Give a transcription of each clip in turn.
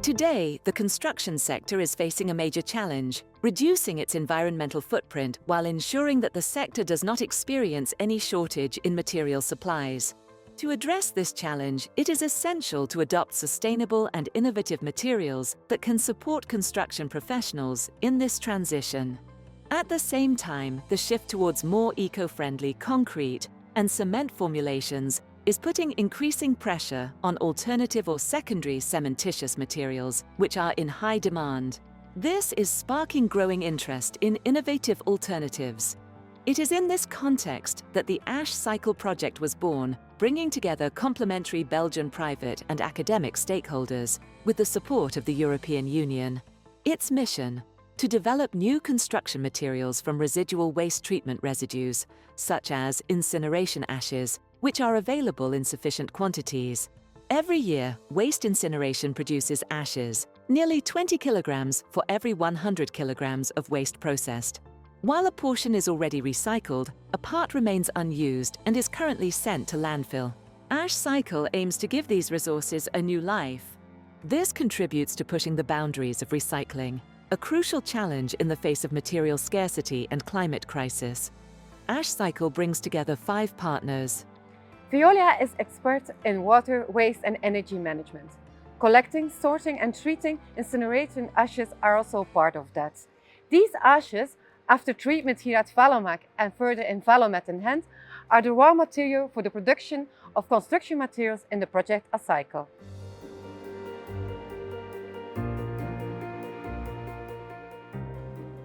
Today, the construction sector is facing a major challenge, reducing its environmental footprint while ensuring that the sector does not experience any shortage in material supplies. To address this challenge, it is essential to adopt sustainable and innovative materials that can support construction professionals in this transition. At the same time, the shift towards more eco-friendly concrete and cement formulations is putting increasing pressure on alternative or secondary cementitious materials, which are in high demand. This is sparking growing interest in innovative alternatives. It is in this context that the AshCycle project was born, bringing together complementary Belgian private and academic stakeholders with the support of the European Union. Its mission: to develop new construction materials from residual waste treatment residues, such as incineration ashes, which are available in sufficient quantities. Every year, waste incineration produces ashes, nearly 20 kilograms for every 100 kilograms of waste processed. While a portion is already recycled, a part remains unused and is currently sent to landfill. AshCycle aims to give these resources a new life. This contributes to pushing the boundaries of recycling, a crucial challenge in the face of material scarcity and climate crisis. AshCycle brings together 5 partners. Veolia is expert in water, waste and energy management. Collecting, sorting and treating incineration ashes are also part of that. These ashes, after treatment here at Valomac and further in Valomet in Ghent, are the raw material for the production of construction materials in the project AshCycle.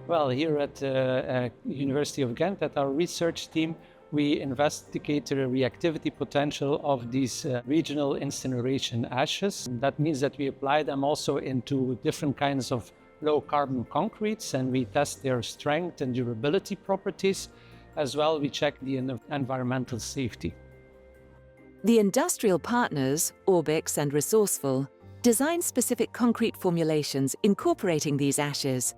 Well, here at the University of Ghent, at our research team, we investigate the reactivity potential of these regional incineration ashes. That means that we apply them also into different kinds of low carbon concretes, and we test their strength and durability properties. As well, we check the environmental safety. The industrial partners, Orbix and Resourceful, design specific concrete formulations incorporating these ashes.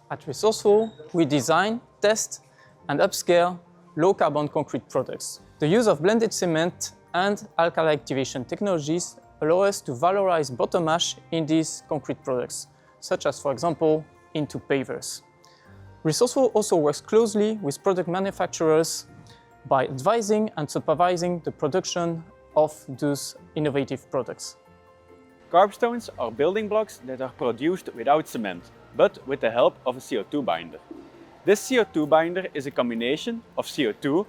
At Resourceful, we design, test and upscale low-carbon concrete products. The use of blended cement and alkali activation technologies allow us to valorize bottom ash in these concrete products, such as, for example, into pavers. Resourceful also works closely with product manufacturers by advising and supervising the production of those innovative products. Curbstones are building blocks that are produced without cement, but with the help of a CO2 binder. This CO2 binder is a combination of CO2,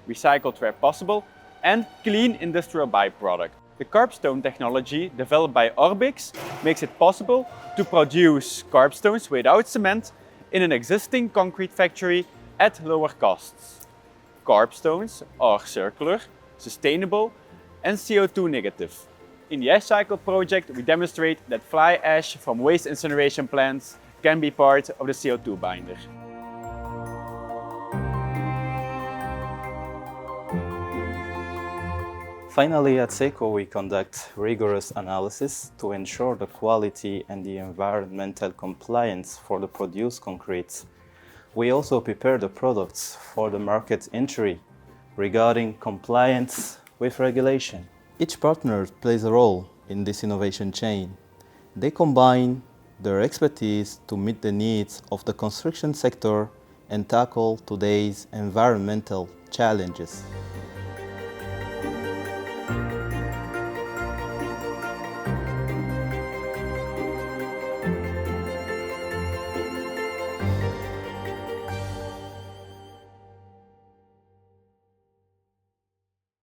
recycled where possible, and clean industrial byproduct. The curbstone technology developed by Orbix makes it possible to produce curbstones without cement in an existing concrete factory at lower costs. Curbstones are circular, sustainable, and CO2 negative. In the AshCycle project, we demonstrate that fly ash from waste incineration plants can be part of the CO2 binder. Finally, at SECO, we conduct rigorous analysis to ensure the quality and the environmental compliance for the produced concrete. We also prepare the products for the market entry regarding compliance with regulation. Each partner plays a role in this innovation chain. They combine their expertise to meet the needs of the construction sector and tackle today's environmental challenges.